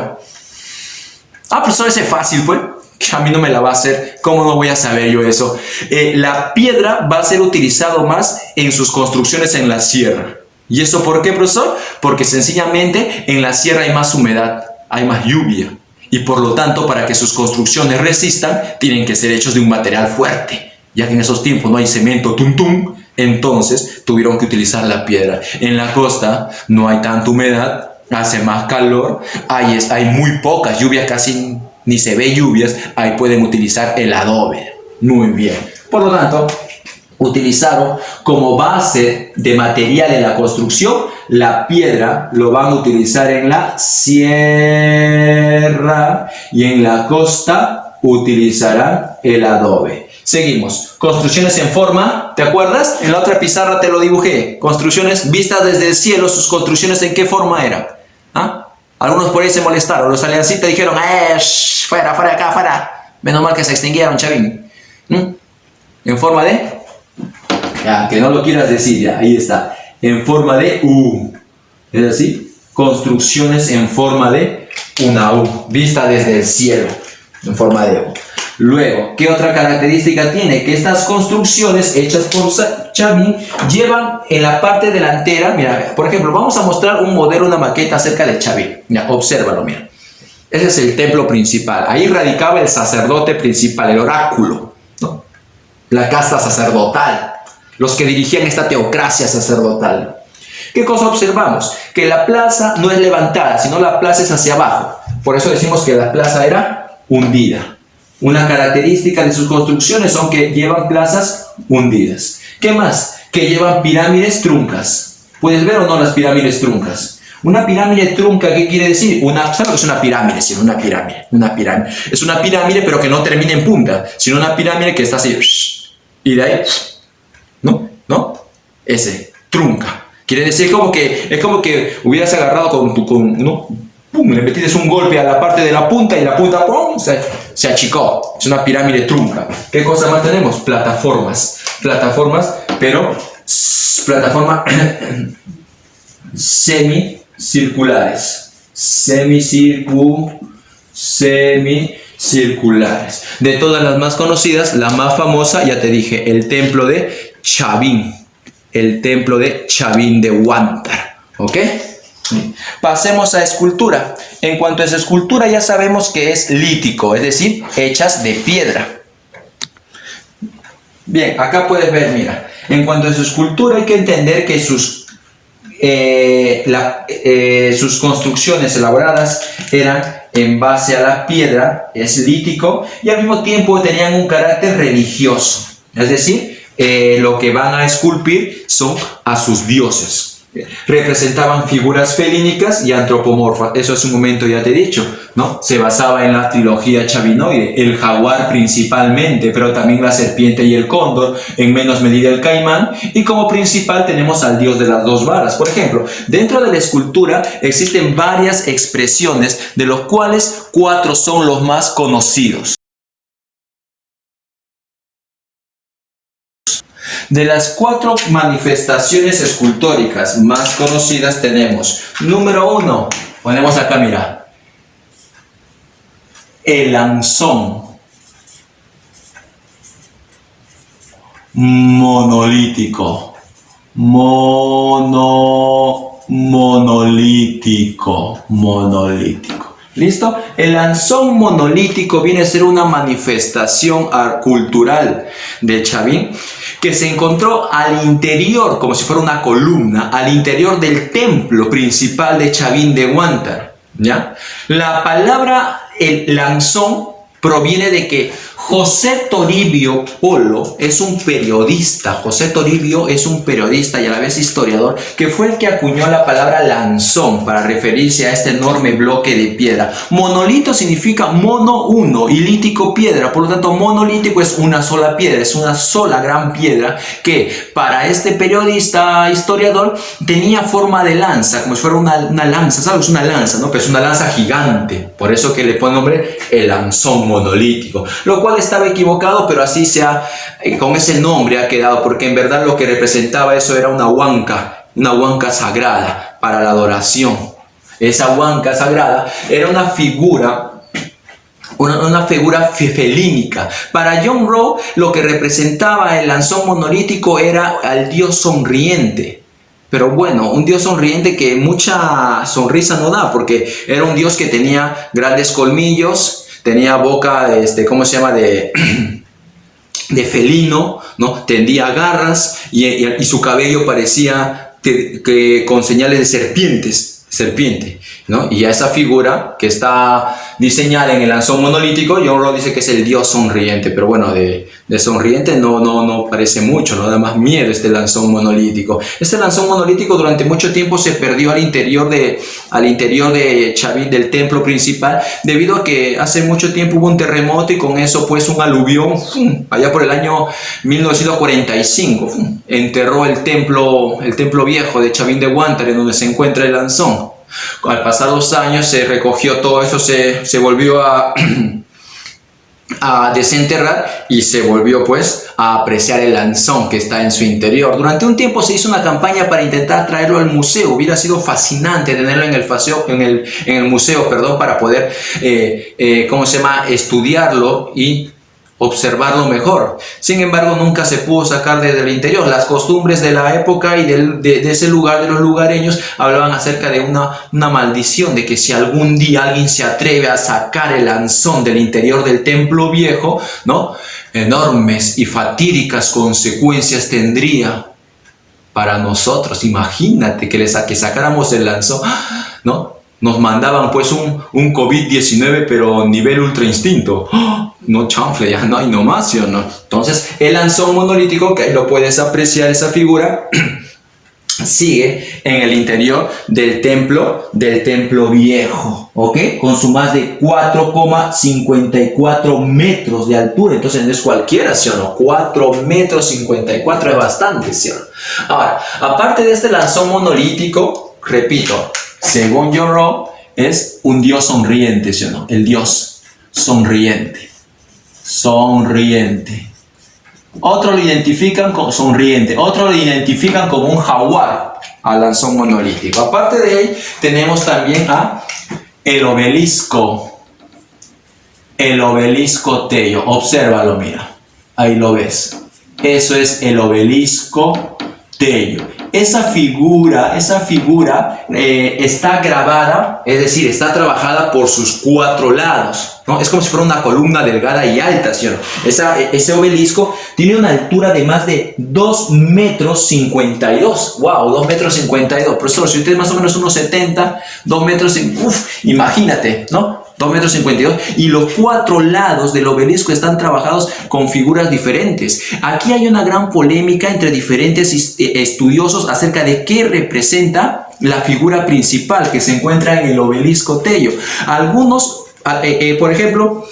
Pero eso es fácil, pues. Que a mí no me la va a hacer. ¿Cómo no voy a saber yo eso? La piedra va a ser utilizado más en sus construcciones en la sierra. ¿Y eso por qué, profesor? Porque sencillamente en la sierra hay más humedad, hay más lluvia. Y por lo tanto, para que sus construcciones resistan, tienen que ser hechos de un material fuerte. Ya que en esos tiempos no hay cemento, entonces tuvieron que utilizar la piedra. En la costa no hay tanta humedad, hace más calor, hay muy pocas lluvias, casi ni se ve lluvias, ahí pueden utilizar el adobe. Muy bien. Por lo tanto, utilizaron como base de material en la construcción la piedra, lo van a utilizar en la sierra y en la costa utilizarán el adobe. Seguimos. Construcciones en forma, ¿te acuerdas? En la otra pizarra te lo dibujé. Construcciones vistas desde el cielo, sus construcciones ¿en qué forma eran? Algunos por ahí se molestaron, los aliancitas dijeron, fuera acá, fuera. Menos mal que se extinguieron, Chavín. En forma de... Ya, que no lo quieras decir, ya, ahí está. En forma de U. Es así, construcciones en forma de una U, vista desde el cielo, en forma de U. Luego, ¿qué otra característica tiene? Que estas construcciones hechas por Chavín llevan en la parte delantera, mira, por ejemplo, vamos a mostrar un modelo, una maqueta acerca de Chavín. Mira, obsérvalo, mira. Ese es el templo principal. Ahí radicaba el sacerdote principal, el oráculo, ¿no? La casta sacerdotal, los que dirigían esta teocracia sacerdotal. ¿Qué cosa observamos? Que la plaza no es levantada, sino la plaza es hacia abajo. Por eso decimos que la plaza era hundida. Una característica de sus construcciones son que llevan plazas hundidas. ¿Qué más? Que llevan pirámides truncas. ¿Puedes ver o no las pirámides truncas? Una pirámide trunca, ¿qué quiere decir? ¿Sabes lo que es una pirámide? Sí, una pirámide. Es una pirámide, pero que no termina en punta, sino una pirámide que está así. Y de ahí, ¿no? Ese, trunca. Quiere decir es como que hubieras agarrado ¿no? ¡Pum! Le metiste un golpe a la parte de la punta y la punta ¡pum! Se achicó. Es una pirámide trunca. ¿Qué cosa más tenemos? Plataformas, pero plataformas semicirculares. Semicirculares. De todas las más conocidas, la más famosa, ya te dije, el templo de Chavín. El templo de Chavín de Huántar. ¿Ok? Pasemos a escultura. En cuanto a esa escultura ya sabemos que es lítico, es decir, hechas de piedra. Bien, acá puedes ver, mira, en cuanto a su escultura hay que entender que sus construcciones elaboradas eran en base a la piedra, es lítico, y al mismo tiempo tenían un carácter religioso. Es decir, lo que van a esculpir son a sus dioses. Representaban figuras felínicas y antropomorfas. Eso hace un momento ya te he dicho, ¿no? Se basaba en la trilogía chavinoide, el jaguar principalmente, pero también la serpiente y el cóndor, en menos medida el caimán, y como principal tenemos al dios de las dos varas. Por ejemplo, dentro de la escultura existen varias expresiones, de los cuales 4 son los más conocidos. De las 4 manifestaciones escultóricas más conocidas tenemos, número 1, ponemos acá, mira, el lanzón monolítico, monolítico. ¿Listo? El lanzón monolítico viene a ser una manifestación cultural de Chavín que se encontró al interior, como si fuera una columna, al interior del templo principal de Chavín de Huántar, ¿ya? La palabra el lanzón proviene de que José Toribio Polo es un periodista. José Toribio es un periodista y a la vez historiador, que fue el que acuñó la palabra lanzón para referirse a este enorme bloque de piedra. Monolito significa mono, uno, y lítico, piedra. Por lo tanto, monolítico es una sola piedra, es una sola gran piedra que para este periodista historiador tenía forma de lanza, como si fuera una lanza, ¿sabes? Una lanza, ¿no? Pero es una lanza gigante. Por eso que le pone nombre el lanzón monolítico, lo cual estaba equivocado, pero así con ese nombre ha quedado, porque en verdad lo que representaba eso era una huanca sagrada para la adoración. Esa huanca sagrada era una figura felínica. Para John Rowe, lo que representaba el lanzón monolítico era al dios sonriente. Pero bueno, un dios sonriente que mucha sonrisa no da, porque era un dios que tenía grandes colmillos, tenía boca, ¿cómo se llama?, de felino, ¿no? Tendía garras y su cabello parecía con señales de serpiente, ¿no? Y a esa figura que está diseñada en el lanzón monolítico, John Rowe dice que es el dios sonriente, pero bueno, de sonriente no parece mucho, no da más miedo este lanzón monolítico. Este lanzón monolítico durante mucho tiempo se perdió al interior de Chavín, del templo principal, debido a que hace mucho tiempo hubo un terremoto y con eso pues un aluvión, allá por el año 1945, enterró el templo viejo de Chavín de Huántar, en donde se encuentra el lanzón. Al pasar los años se recogió todo eso, se volvió a desenterrar y se volvió pues a apreciar el lanzón que está en su interior. Durante un tiempo se hizo una campaña para intentar traerlo al museo. Hubiera sido fascinante tenerlo en el museo, para poder estudiarlo y observarlo mejor. Sin embargo, nunca se pudo sacar desde el interior. Las costumbres de la época y de ese lugar, de los lugareños, hablaban acerca de una maldición, de que si algún día alguien se atreve a sacar el lanzón del interior del templo viejo, ¿no?, enormes y fatídicas consecuencias tendría para nosotros. Imagínate que sacáramos el lanzón, ¿no? Nos mandaban pues un COVID-19, pero nivel ultra instinto. No chanfle, ya no hay nomás, ¿sí o no? Entonces, el lanzón monolítico, que ahí lo puedes apreciar, esa figura, sigue en el interior del templo viejo, ¿ok? Con su más de 4,54 metros de altura. Entonces no es cualquiera, ¿sí o no? 4,54 metros es bastante, ¿sí o no? Ahora, aparte de este lanzón monolítico, repito, según John Rowe, es un dios sonriente, ¿sí o no? El dios sonriente. Otros lo identifican como sonriente, otros lo identifican como un jaguar al lanzón monolítico. Aparte de ahí, tenemos también el obelisco Tello. Obsérvalo, mira, ahí lo ves. Eso es el obelisco Tello. Esa figura está grabada, es decir, está trabajada por sus 4 lados, ¿no? Es como si fuera una columna delgada y alta, ¿sí o no? Ese obelisco tiene una altura de más de 2,52 metros. ¡Wow! 2,52 metros. Profesor, si usted es más o menos unos 70, 2 metros, imagínate, ¿no? 2,52 metros, y los 4 lados del obelisco están trabajados con figuras diferentes. Aquí hay una gran polémica entre diferentes estudiosos acerca de qué representa la figura principal que se encuentra en el obelisco Tello. Algunos, por ejemplo,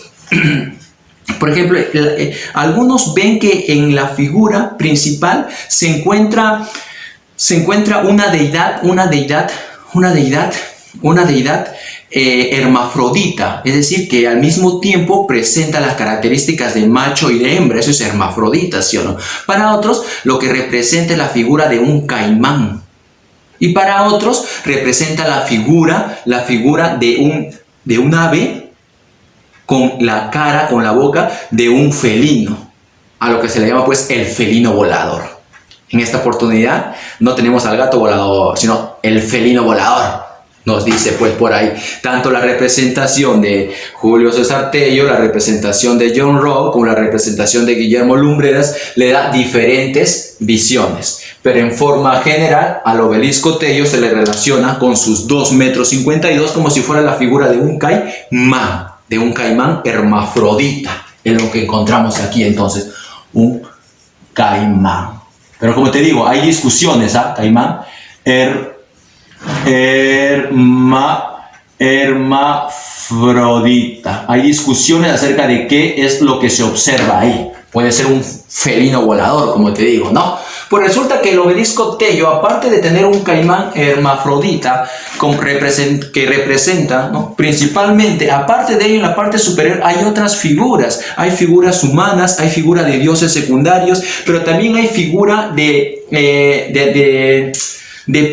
algunos ven que en la figura principal se encuentra una deidad hermafrodita, es decir, que al mismo tiempo presenta las características de macho y de hembra. Eso es hermafrodita, ¿sí o no? Para otros, lo que representa es la figura de un caimán. Y para otros, representa la figura de un ave con la cara, con la boca de un felino, a lo que se le llama pues el felino volador. En esta oportunidad no tenemos al gato volador, sino el felino volador. Nos dice pues por ahí, tanto la representación de Julio César Tello, la representación de John Rowe, como la representación de Guillermo Lumbreras, le da diferentes visiones. Pero en forma general, al obelisco Tello se le relaciona con sus 2,52 metros como si fuera la figura de un caimán hermafrodita. Es lo que encontramos aquí entonces, un caimán. Pero como te digo, hay discusiones, caimán, hermafrodita. Hay discusiones acerca de qué es lo que se observa ahí. Puede ser un felino volador, como te digo, ¿no? Pues resulta que el obelisco Tello, aparte de tener un caimán hermafrodita que representa, ¿no?, principalmente, aparte de ello, en la parte superior hay otras figuras. Hay figuras humanas, hay figuras de dioses secundarios, pero también hay figura de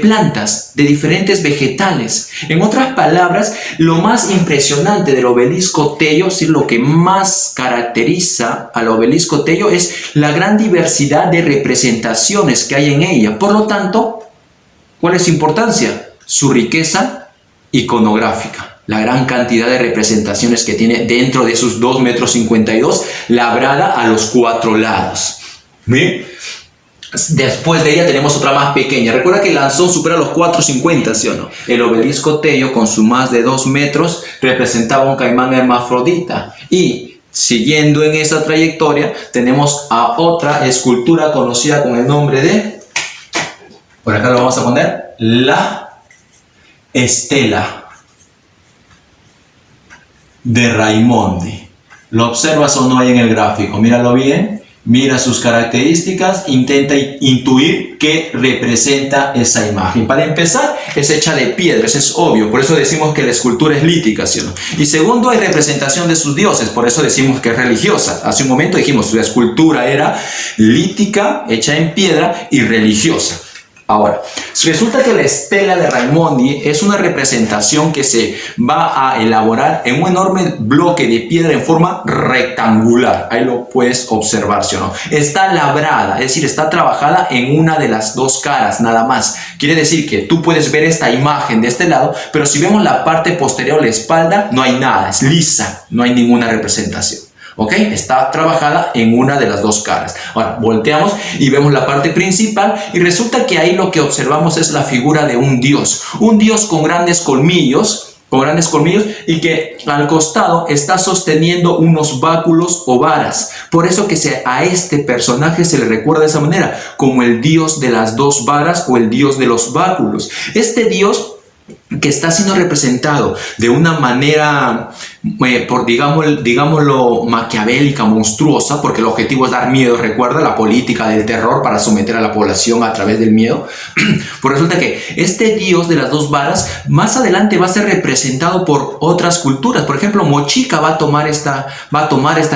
plantas, de diferentes vegetales. En otras palabras, lo más impresionante del obelisco Tello, es decir, lo que más caracteriza al obelisco Tello es la gran diversidad de representaciones que hay en ella. Por lo tanto, ¿cuál es su importancia? Su riqueza iconográfica. La gran cantidad de representaciones que tiene dentro de sus 2,52 metros, labrada a los 4 lados. ¿Bien? Después de ella tenemos otra más pequeña. Recuerda que el lanzón supera los 4,50, ¿sí o no? El obelisco Tello, con su más de 2 metros, representaba un caimán hermafrodita. Y siguiendo en esa trayectoria, tenemos a otra escultura conocida con el nombre de, por acá lo vamos a poner, la estela de Raimondi. ¿Lo observas o no ahí en el gráfico? Míralo bien. Mira sus características, intenta intuir qué representa esa imagen. Para empezar, es hecha de piedra, eso es obvio, por eso decimos que la escultura es lítica, ¿sí o no? Y segundo, hay representación de sus dioses, por eso decimos que es religiosa. Hace un momento dijimos que la escultura era lítica, hecha en piedra y religiosa. Ahora, resulta que la estela de Raimondi es una representación que se va a elaborar en un enorme bloque de piedra en forma rectangular. Ahí lo puedes observar, ¿sí o no? Está labrada, es decir, está trabajada en una de las dos caras, nada más. Quiere decir que tú puedes ver esta imagen de este lado, pero si vemos la parte posterior, la espalda, no hay nada, es lisa, no hay ninguna representación. ¿Ok? Está trabajada en una de las dos caras. Ahora, volteamos y vemos la parte principal y resulta que ahí lo que observamos es la figura de un dios con grandes colmillos, y que al costado está sosteniendo unos báculos o varas. Por eso que a este personaje se le recuerda de esa manera, como el dios de las dos varas o el dios de los báculos. Este dios que está siendo representado de una manera, digámoslo, maquiavélica, monstruosa, porque el objetivo es dar miedo. Recuerda la política del terror para someter a la población a través del miedo. Pues resulta que este dios de las dos varas más adelante va a ser representado por otras culturas. Por ejemplo, Mochica va a tomar esta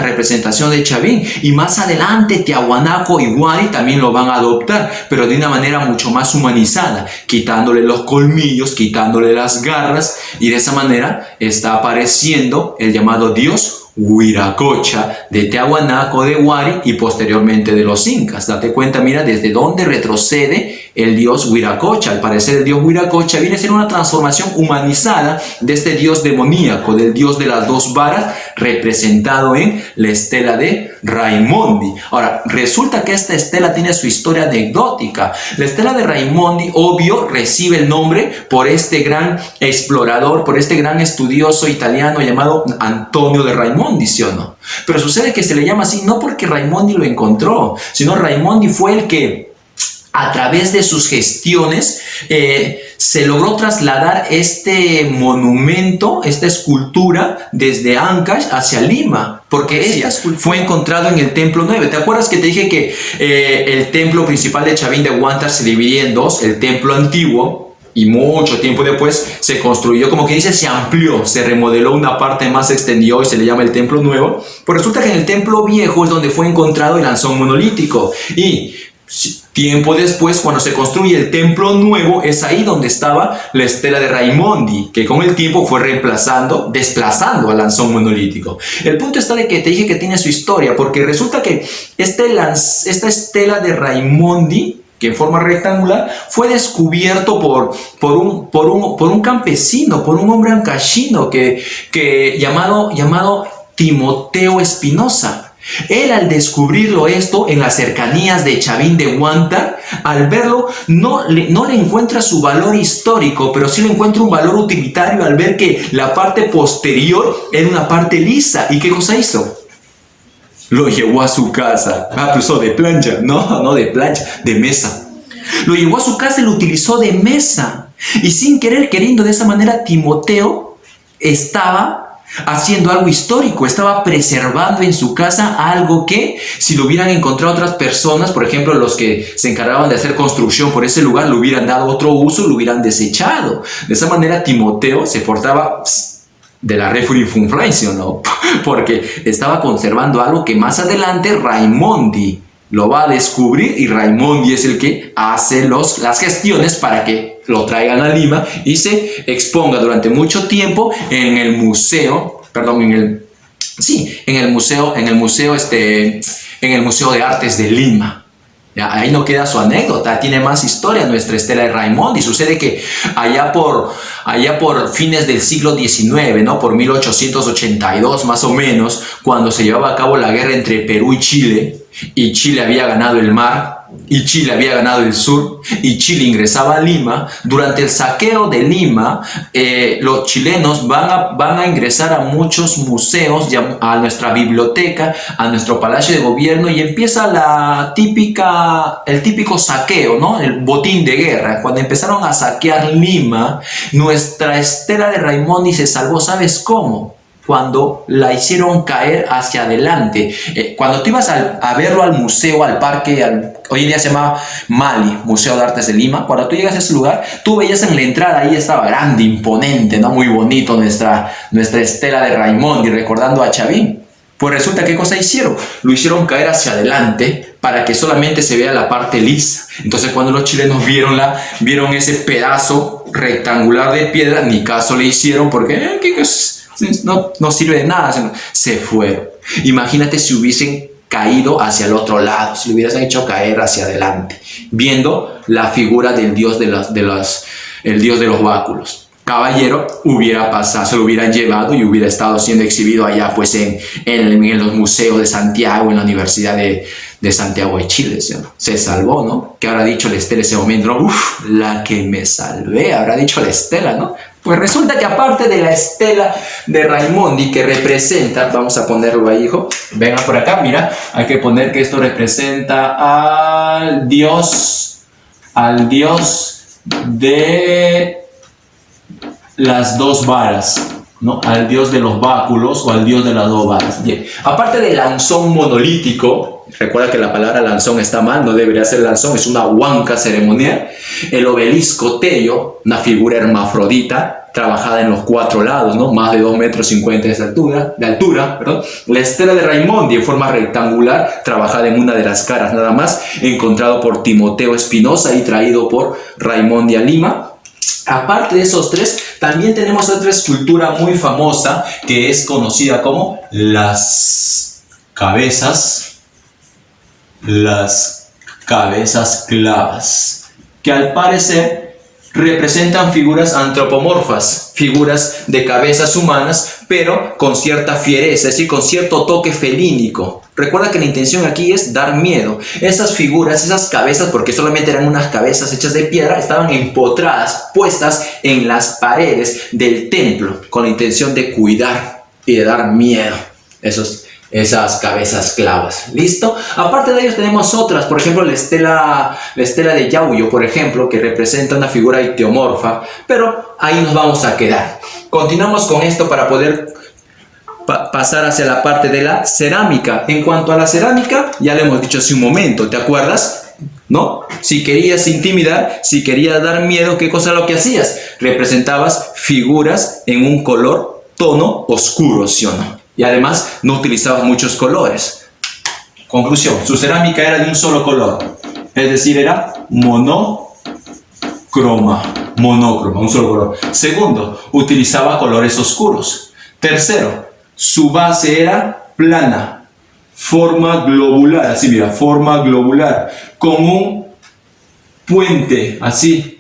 representación de Chavín, y más adelante Tiahuanaco y Wari también lo van a adoptar, pero de una manera mucho más humanizada, quitándole los colmillos, quitándole las garras, y de esa manera está apareciendo el llamado dios Huiracocha de Tiahuanaco, de Wari y posteriormente de los incas. Date cuenta, mira desde dónde retrocede el dios Huiracocha. Al parecer el dios Huiracocha viene a ser una transformación humanizada de este dios demoníaco, del dios de las dos varas, representado en la estela de Raimondi. Ahora, resulta que esta estela tiene su historia anecdótica. La estela de Raimondi, obvio, recibe el nombre por este gran explorador, por este gran estudioso italiano llamado Antonio de Raimondi, ¿sí o no? Pero sucede que se le llama así no porque Raimondi lo encontró, sino Raimondi fue el que, a través de sus gestiones, se logró trasladar este monumento, esta escultura, desde Ancash hacia Lima, porque ella fue encontrado en el Templo 9. ¿Te acuerdas que te dije que el templo principal de Chavín de Huántar se dividía en dos? El templo antiguo, y mucho tiempo después se construyó, como que dice, se amplió, se remodeló una parte más, se extendió y se le llama el Templo Nuevo. Pues resulta que en el Templo Viejo es donde fue encontrado el Anzón monolítico, y tiempo después, cuando se construye el Templo Nuevo, es ahí donde estaba la estela de Raimondi, que con el tiempo fue desplazando al Anzón monolítico. El punto está de que te dije que tiene su historia, porque resulta que esta estela de Raimondi, que en forma rectangular, fue descubierto por un campesino, por un hombre ancashino llamado Timoteo Espinosa. Él, al descubrirlo esto en las cercanías de Chavín de Huántar, al verlo no le encuentra su valor histórico, pero sí le encuentra un valor utilitario al ver que la parte posterior era una parte lisa. ¿Y qué cosa hizo? Lo llevó a su casa. Pero de plancha. No de plancha, de mesa. Lo llevó a su casa y lo utilizó de mesa. Y sin querer, queriendo, de esa manera, Timoteo estaba haciendo algo histórico, estaba preservando en su casa algo que, si lo hubieran encontrado otras personas, por ejemplo los que se encargaban de hacer construcción por ese lugar, le hubieran dado otro uso, lo hubieran desechado. De esa manera Timoteo se portaba de la refrifunflación, ¿no? Porque estaba conservando algo que más adelante Raimondi lo va a descubrir, y Raimondi es el que hace las gestiones para que lo traigan a Lima y se exponga durante mucho tiempo en el museo, en el Museo de Artes de Lima. Ya, ahí no queda su anécdota, tiene más historia nuestra estela de Raimondi. Sucede que allá por fines del siglo XIX, ¿no? Por 1882 más o menos, cuando se llevaba a cabo la guerra entre Perú y Chile había ganado el mar, y Chile había ganado el sur, y Chile ingresaba a Lima. Durante el saqueo de Lima, los chilenos van a ingresar a muchos museos, a nuestra biblioteca, a nuestro palacio de gobierno, y empieza el típico saqueo, ¿no? El botín de guerra. Cuando empezaron a saquear Lima, nuestra estela de Raimondi se salvó. ¿Sabes cómo? Cuando la hicieron caer hacia adelante. Cuando tú ibas a verlo al museo, al parque, hoy en día se llama MALI, Museo de Artes de Lima, cuando tú llegas a ese lugar, tú veías en la entrada, ahí estaba grande, imponente, ¿no? Muy bonito nuestra estela de Raimondi, recordando a Chavín. Pues resulta, ¿qué cosa hicieron? Lo hicieron caer hacia adelante para que solamente se vea la parte lisa. Entonces, cuando los chilenos vieron ese pedazo rectangular de piedra, ni caso le hicieron, porque no sirve de nada, se fueron. Imagínate si hubiesen caído hacia el otro lado, si lo hubieras hecho caer hacia adelante, viendo la figura del dios el dios de los báculos. Caballero hubiera pasado, se lo hubieran llevado y hubiera estado siendo exhibido allá, pues en los museos de Santiago, en la Universidad de Santiago de Chile, ¿sí? Se salvó, ¿no? ¿Qué habrá dicho la Estela en ese momento? ¿No? Uf, la que me salvé, habrá dicho la Estela, ¿no? Pues resulta que aparte de la estela de Raimondi que representa, vamos a ponerlo ahí, hijo, venga por acá, mira, hay que poner que esto representa al dios de las dos varas, ¿no? Al dios de los báculos o al dios de las dos varas. Bien. Aparte del lanzón monolítico, recuerda que la palabra lanzón está mal, no debería ser lanzón, es una huanca ceremonial. El obelisco Tello, una figura hermafrodita, trabajada en los cuatro lados, ¿no? Más de 2,50 metros de altura. La estela de Raimondi en forma rectangular, trabajada en una de las caras nada más, encontrado por Timoteo Espinosa y traído por Raimondi a Lima. Aparte de esos tres, también tenemos otra escultura muy famosa que es conocida como las cabezas clavas, que al parecer representan figuras antropomorfas, figuras de cabezas humanas, pero con cierta fiereza, es decir, con cierto toque felínico. Recuerda que la intención aquí es dar miedo. Esas figuras, esas cabezas, porque solamente eran unas cabezas hechas de piedra, estaban empotradas, puestas en las paredes del templo, con la intención de cuidar y de dar miedo. Esas cabezas clavas. ¿Listo? Aparte de ellos tenemos otras, por ejemplo la estela de Yaúyo, por ejemplo, que representa una figura icteomorfa, pero ahí nos vamos a quedar. Continuamos con esto para poder pasar hacia la parte de la cerámica. En cuanto a la cerámica, ya lo hemos dicho hace un momento, ¿te acuerdas? ¿No? Si querías intimidar, si querías dar miedo, ¿qué cosa es lo que hacías? Representabas figuras en un tono oscuro, ¿sí o no? Y además no utilizaba muchos colores. Conclusión, su cerámica era de un solo color. Es decir, era monócroma, un solo color. Segundo, utilizaba colores oscuros. Tercero, su base era plana, forma globular, así mira, forma globular, con un puente, así,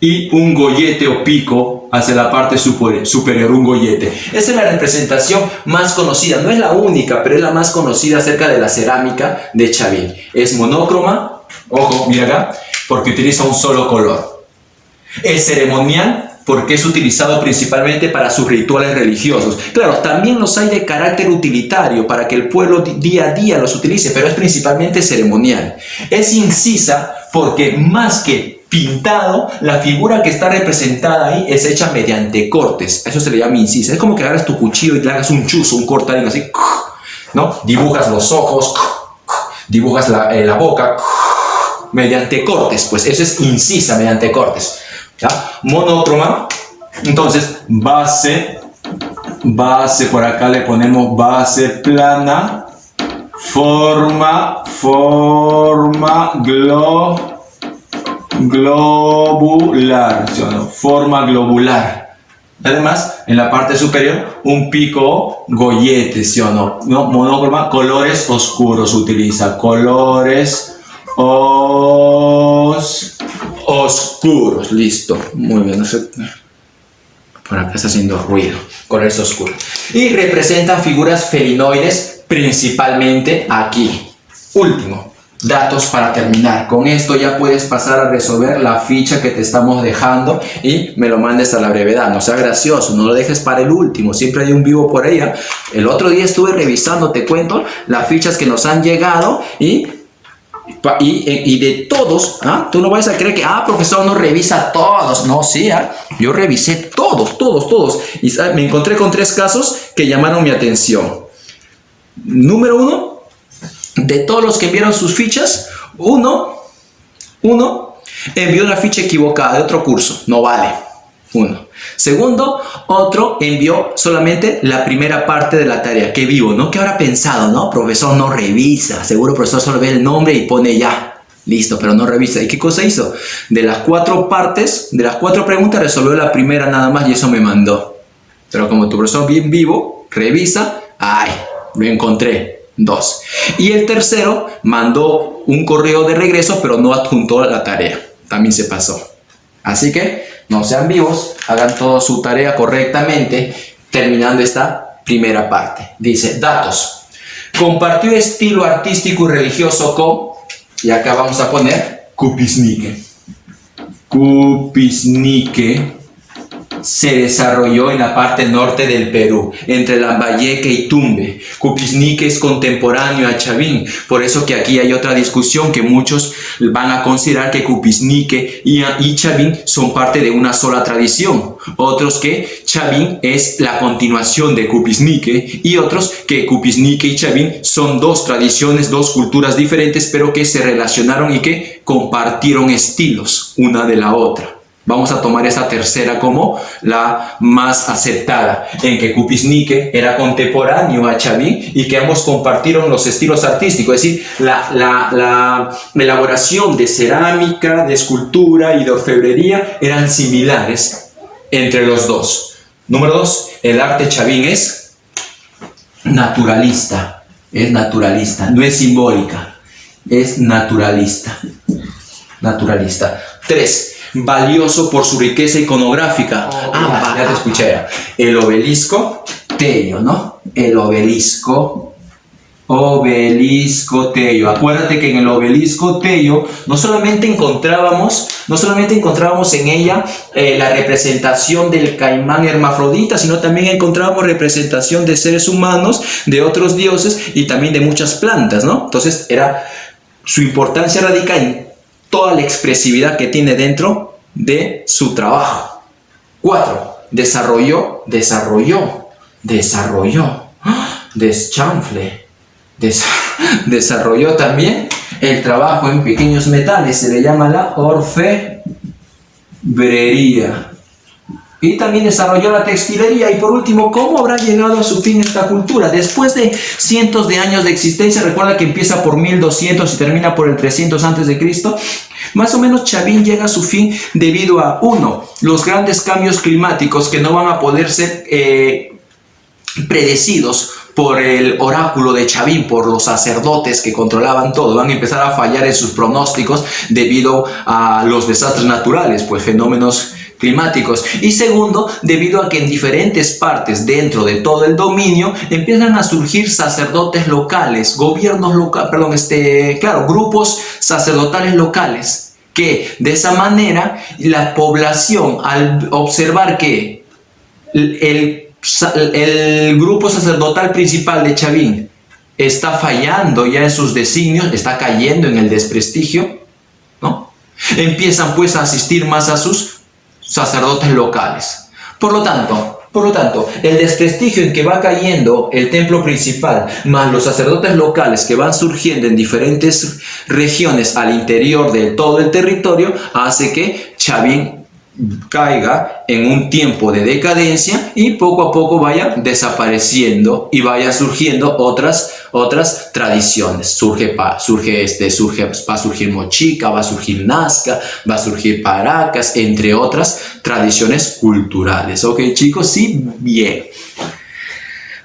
y un gollete o pico hacia la parte superior, un gollete. Esa es la representación más conocida, no es la única, pero es la más conocida acerca de la cerámica de Chavín. Es monócroma, ojo, mira acá, porque utiliza un solo color. Es ceremonial porque es utilizado principalmente para sus rituales religiosos. Claro, también los hay de carácter utilitario para que el pueblo día a día los utilice, pero es principalmente ceremonial. Es incisa porque más que pintado, la figura que está representada ahí es hecha mediante cortes. Eso se le llama incisa. Es como que agarras tu cuchillo y le hagas un chuzo, un corte así, ¿no? Dibujas los ojos, dibujas la boca, mediante cortes. Pues eso es incisa mediante cortes. ¿Ya? Monócroma. Entonces, base, por acá le ponemos base plana, forma globular, ¿sí o no? Forma globular. Además, en la parte superior, un pico gollete, ¿sí o no? ¿No? Monócroma, colores oscuros utiliza, colores oscuros, listo. Muy bien, no sé. Por acá está haciendo ruido, colores oscuros. Y representan figuras felinoides, principalmente aquí. Último. Datos para terminar. Con esto ya puedes pasar a resolver la ficha que te estamos dejando y me lo mandes a la brevedad. No sea gracioso, no lo dejes para el último. Siempre hay un vivo por ella. El otro día estuve revisando, te cuento, las fichas que nos han llegado y de todos, ¿ah? Tú no vas a creer que, profesor, no revisa todos. No, sí, yo revisé todos. Y me encontré con 3 casos que llamaron mi atención. Número 1. De todos los que enviaron sus fichas, uno envió una ficha equivocada de otro curso, no vale. Uno. Segundo, otro envió solamente la primera parte de la tarea. Qué vivo, ¿no? ¿Qué habrá pensado, no? Profesor no revisa, seguro profesor solo ve el nombre y pone ya. Listo, pero no revisa. ¿Y qué cosa hizo? De las 4 partes, de las 4 preguntas, resolvió la primera nada más y eso me mandó. Pero como tu profesor bien vivo, revisa, lo encontré. 2. Y el tercero mandó un correo de regreso, pero no adjuntó la tarea. También se pasó. Así que no sean vivos, hagan toda su tarea correctamente, terminando esta primera parte. Dice, datos. Compartió estilo artístico y religioso con, y acá vamos a poner, Kupisnike. Kupisnike se desarrolló en la parte norte del Perú, entre Lambayeque y Tumbe. Kupisnike es contemporáneo a Chavín, por eso que aquí hay otra discusión que muchos van a considerar que Kupisnike y Chavín son parte de una sola tradición. Otros que Chavín es la continuación de Kupisnike y otros que Kupisnike y Chavín son 2 tradiciones, 2 culturas diferentes, pero que se relacionaron y que compartieron estilos una de la otra. Vamos a tomar esta tercera como la más aceptada, en que Kupisnike era contemporáneo a Chavín y que ambos compartieron los estilos artísticos, es decir, la elaboración de cerámica, de escultura y de orfebrería eran similares entre los dos. Número 2, el arte Chavín es naturalista, no es simbólica, es naturalista. 3. valioso por su riqueza iconográfica. Ya te escuché. El obelisco Tello, ¿no? El obelisco Tello. Acuérdate que en el obelisco Tello no solamente encontrábamos en ella la representación del caimán hermafrodita, sino también encontrábamos representación de seres humanos, de otros dioses y también de muchas plantas, ¿no? Entonces su importancia radica en toda la expresividad que tiene dentro de su trabajo. 4. Desarrolló. Deschanfle. Desarrolló también el trabajo en pequeños metales, se le llama la orfebrería. Y también desarrolló la textilería. Y por último, ¿cómo habrá llegado a su fin esta cultura? Después de cientos de años de existencia, recuerda que empieza por 1200 y termina por el 300 a.C., más o menos Chavín llega a su fin debido a, 1, los grandes cambios climáticos que no van a poder ser predecidos por el oráculo de Chavín, por los sacerdotes que controlaban todo. Van a empezar a fallar en sus pronósticos debido a los desastres naturales, pues fenómenos climáticos. Y segundo, debido a que en diferentes partes dentro de todo el dominio empiezan a surgir sacerdotes locales, grupos sacerdotales locales, que de esa manera la población, al observar que el grupo sacerdotal principal de Chavín está fallando ya en sus designios, está cayendo en el desprestigio, ¿no? Empiezan pues a asistir más a sus sacerdotes locales. Por lo tanto, el desprestigio en que va cayendo el templo principal, más los sacerdotes locales que van surgiendo en diferentes regiones al interior de todo el territorio, hace que Chavín caiga en un tiempo de decadencia y poco a poco vaya desapareciendo y vaya surgiendo otras tradiciones. Va a surgir Mochica, va a surgir Nazca, va a surgir Paracas, entre otras tradiciones culturales. ¿Ok, chicos? Sí, bien.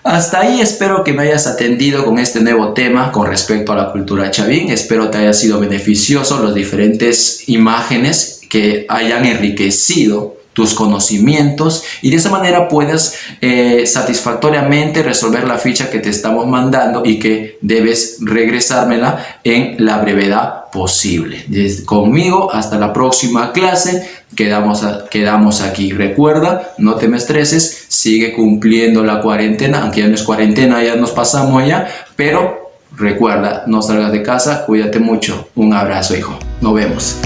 Hasta ahí espero que me hayas atendido con este nuevo tema con respecto a la cultura Chavín. Espero te haya sido beneficioso las diferentes imágenes que hayan enriquecido tus conocimientos y de esa manera puedas satisfactoriamente resolver la ficha que te estamos mandando y que debes regresármela en la brevedad posible. Conmigo hasta la próxima clase. Quedamos aquí. Recuerda, no te me estreses, sigue cumpliendo la cuarentena, aunque ya no es cuarentena, ya nos pasamos allá, pero recuerda, no salgas de casa, cuídate mucho. Un abrazo, hijo. Nos vemos.